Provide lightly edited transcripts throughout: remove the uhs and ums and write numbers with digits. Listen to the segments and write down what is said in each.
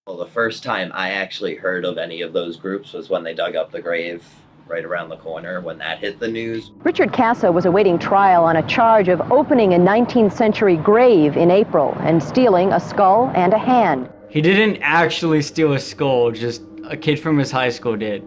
Well, the first time I actually heard of any of those groups was when they dug up the grave right around the corner when that hit the news. Richard Kasso was awaiting trial on a charge of opening a 19th century grave in April and stealing a skull and a hand. He didn't actually steal a skull, just a kid from his high school did.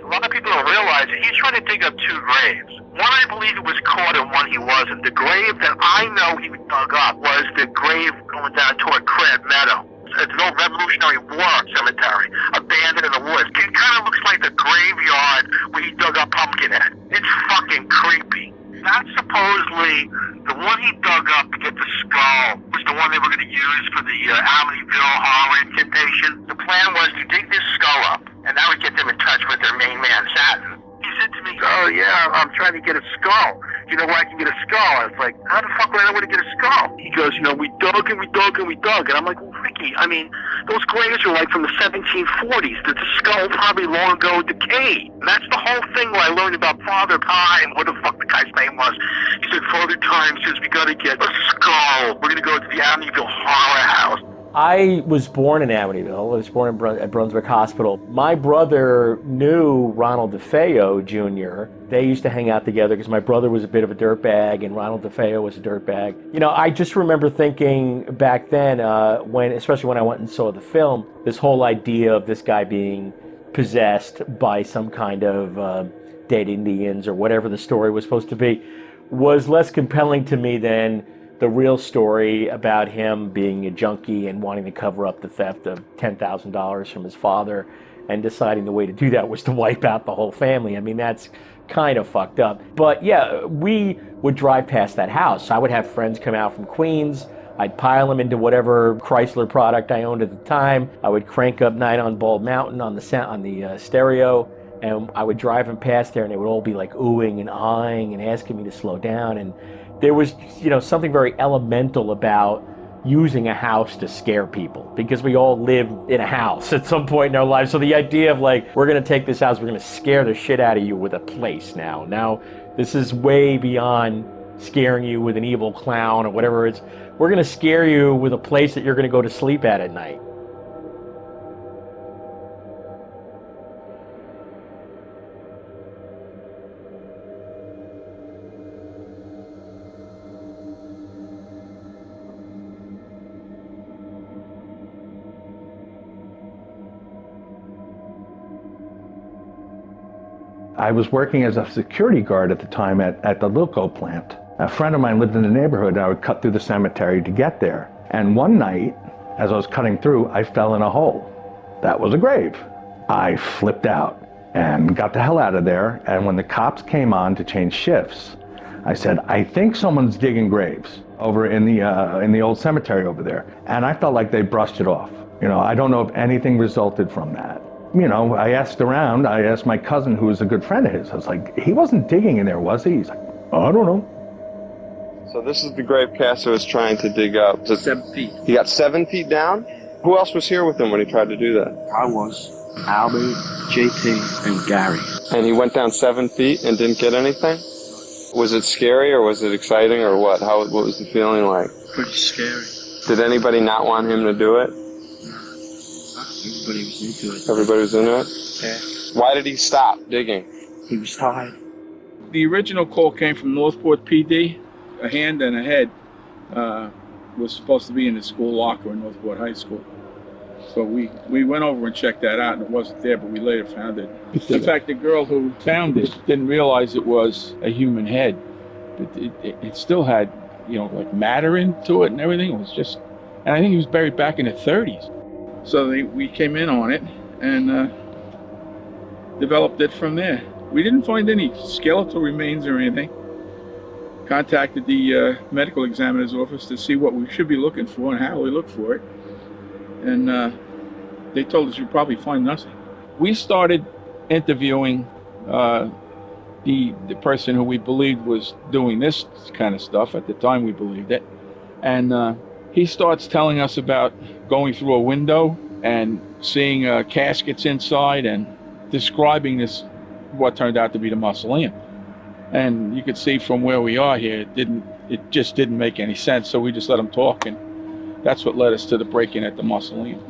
A lot of people don't realize that he's trying to dig up two graves. One, I believe he was caught, and one he wasn't. The grave that I know he dug up was the grave going down toward Crab Meadow. It's an old Revolutionary War cemetery, abandoned in the woods. It kind of looks like the graveyard where he dug up Pumpkinhead. It's fucking creepy. That's supposedly the one he dug up to get the skull was the one they were going to use for the Amityville horror incantation. The plan was to dig this skull up, and that would get them in touch with their main man, Satan. He said to me, "Oh yeah, I'm trying to get a skull. You know where I can get a skull?" I was like, "How the fuck would I know where to get a skull?" He goes, "We dug and we dug and we dug." And I'm like, "Well, Ricky, I mean, those graves are like from the 1740s. The skull probably long ago decayed." And that's the whole thing when I learned about Father Time, what the fuck the guy's name was. He said, "Father Time says we gotta get a skull. We're gonna go to the Amityville Horror House." I was born in Amityville. I was born at Brunswick Hospital. My brother knew Ronald DeFeo Jr. They used to hang out together because my brother was a bit of a dirtbag and Ronald DeFeo was a dirtbag. I just remember thinking back then, especially when I went and saw the film, this whole idea of this guy being possessed by some kind of dead Indians or whatever the story was supposed to be was less compelling to me than the real story about him being a junkie and wanting to cover up the theft of $10,000 from his father and deciding the way to do that was to wipe out the whole family. I mean, that's kind of fucked up. But yeah, we would drive past that house. I would have friends come out from Queens. I'd pile them into whatever Chrysler product I owned at the time. I would crank up Night on Bald Mountain on the stereo, and I would drive them past there, and they would all be like oohing and eyeing and asking me to slow down. And there was, something very elemental about using a house to scare people because we all live in a house at some point in our lives. So the idea of like, we're going to take this house, we're going to scare the shit out of you with a place now. Now, this is way beyond scaring you with an evil clown or whatever it's. We're going to scare you with a place that you're going to go to sleep at night. I was working as a security guard at the time at the Lilco plant. A friend of mine lived in the neighborhood and I would cut through the cemetery to get there. And one night, as I was cutting through, I fell in a hole. That was a grave. I flipped out and got the hell out of there. And when the cops came on to change shifts, I said, "I think someone's digging graves over in the old cemetery over there." And I felt like they brushed it off. I don't know if anything resulted from that. I asked around. I asked my cousin, who was a good friend of his. I was like, "He wasn't digging in there, was he?" He's like, "I don't know." So this is the grave Kasso is trying to dig up. 7 feet. He got 7 feet down? Who else was here with him when he tried to do that? I was, Albert, JP, and Gary. And he went down 7 feet and didn't get anything? Was it scary or was it exciting or what? What was the feeling like? Pretty scary. Did anybody not want him to do it? Everybody was into it. Everybody was into it? Yeah. Why did he stop digging? He was tired. The original call came from Northport PD. A hand and a head was supposed to be in the school locker in Northport High School. So we went over and checked that out, and it wasn't there, but we later found it. In fact, the girl who found it didn't realize it was a human head. But it still had, like matter into it and everything. It was just, and I think he was buried back in the 30s. So we came in on it and developed it from there. We didn't find any skeletal remains or anything. Contacted the medical examiner's office to see what we should be looking for and how we look for it. And they told us we'd probably find nothing. We started interviewing the person who we believed was doing this kind of stuff. At the time we believed it. And he starts telling us about going through a window and seeing caskets inside and describing this, what turned out to be the mausoleum. And you could see from where we are here, it just didn't make any sense. So we just let him talk, and that's what led us to the break-in at the mausoleum.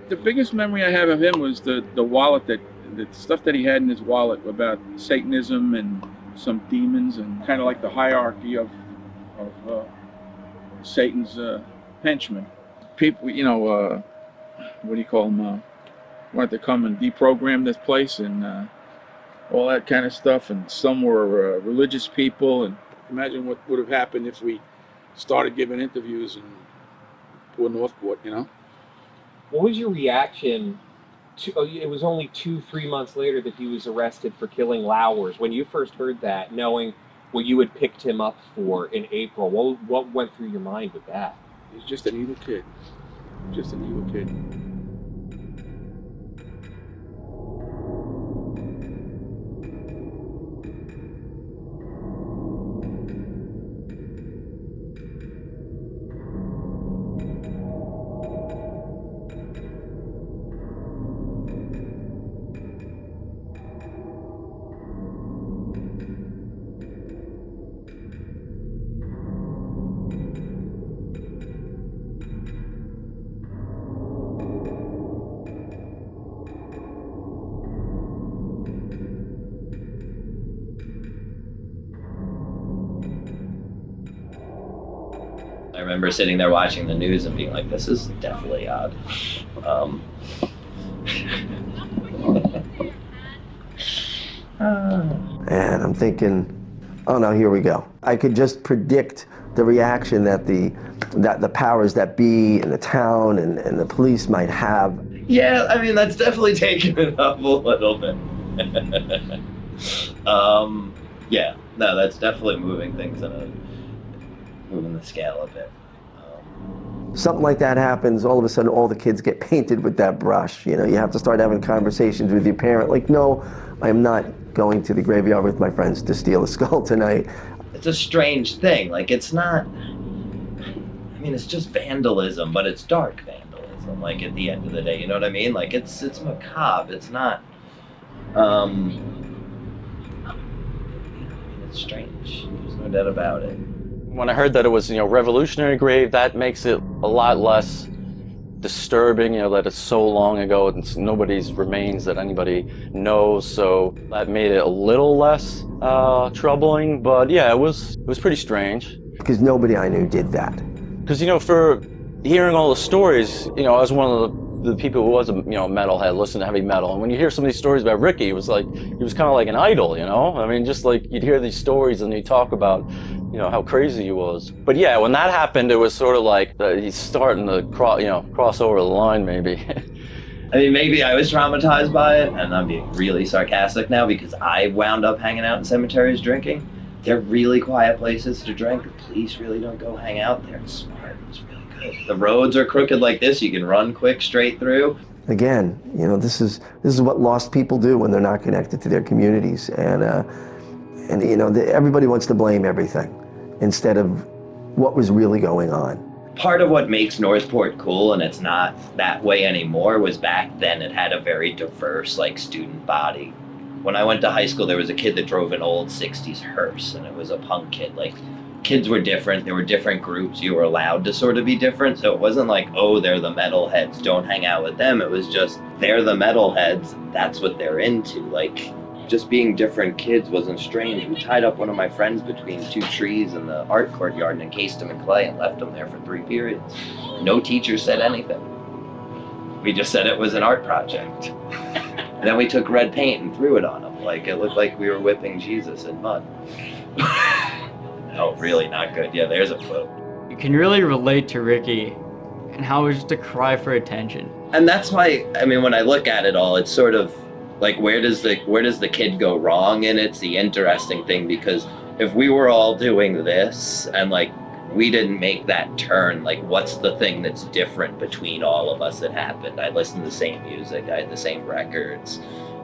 The biggest memory I have of him was the wallet, the stuff that he had in his wallet about Satanism and some demons, and kind of like the hierarchy of Satan's henchmen. People, you know, what do you call them? Wanted to come and deprogram this place and all that kind of stuff. And some were religious people. And imagine what would have happened if we started giving interviews in poor Northport, you know? What was your reaction to, it was only 2-3 months later that he was arrested for killing Lauwers. When you first heard that, knowing what you had picked him up for in April, what went through your mind with that? He's just an evil kid. Just an evil kid. I remember sitting there watching the news and being like, this is definitely odd. And I'm thinking, oh no, here we go. I could just predict the reaction that the powers that be in the town and the police might have. Yeah, I mean, that's definitely taken it up a little bit. Yeah, no, that's definitely moving things moving the scale a bit. Something like that happens, all of a sudden all the kids get painted with that brush. You know, you have to start having conversations with your parent, like, no, I am not going to the graveyard with my friends to steal a skull tonight. It's a strange thing, like it's not, I mean, it's just vandalism, but it's dark vandalism, like at the end of the day, you know what I mean? Like it's macabre, it's not, it's strange, there's no doubt about it. When I heard that it was, you know, revolutionary grave, that makes it a lot less disturbing, you know, that it's so long ago and nobody's remains that anybody knows, so that made it a little less troubling. But yeah, it was pretty strange. Because nobody I knew did that. Because, you know, for hearing all the stories, you know, I was one of the people who was a, you know, metalhead, listened to heavy metal, and when you hear some of these stories about Ricky, it was like, he was kind of like an idol, you know? I mean, just like you'd hear these stories and you talk about, you know, how crazy he was. But yeah, when that happened, it was sort of like he's starting to cross over the line, maybe. I mean, maybe I was traumatized by it, and I'm being really sarcastic now because I wound up hanging out in cemeteries drinking. They're really quiet places to drink. The police really don't go hang out there. It's smart. It's really good. The roads are crooked like this. You can run quick straight through. Again, you know, this is what lost people do when they're not connected to their communities, and you know, everybody wants to blame everything instead of what was really going on. Part of what makes Northport cool, and it's not that way anymore, was back then it had a very diverse, like, student body. When I went to high school, there was a kid that drove an old 60s hearse, and it was a punk kid. Like, kids were different, there were different groups, you were allowed to sort of be different, so it wasn't like, oh, they're the metalheads, don't hang out with them. It was just, they're the metalheads, that's what they're into. Like, just being different kids wasn't strange. We tied up one of my friends between two trees in the art courtyard and encased him in clay and left him there for 3 periods. No teacher said anything. We just said it was an art project. And then we took red paint and threw it on him. Like, it looked like we were whipping Jesus in mud. Oh, really not good. Yeah, there's a quote. You can really relate to Ricky and how it was just a cry for attention. And that's why, I mean, when I look at it all, it's sort of like, where does the kid go wrong? And it's the interesting thing, because if we were all doing this and like we didn't make that turn, like what's the thing that's different between all of us that happened? I listened to the same music, I had the same records,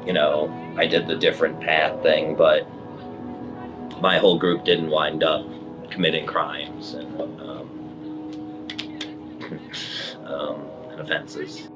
you know, I did the different path thing, but my whole group didn't wind up committing crimes and offenses.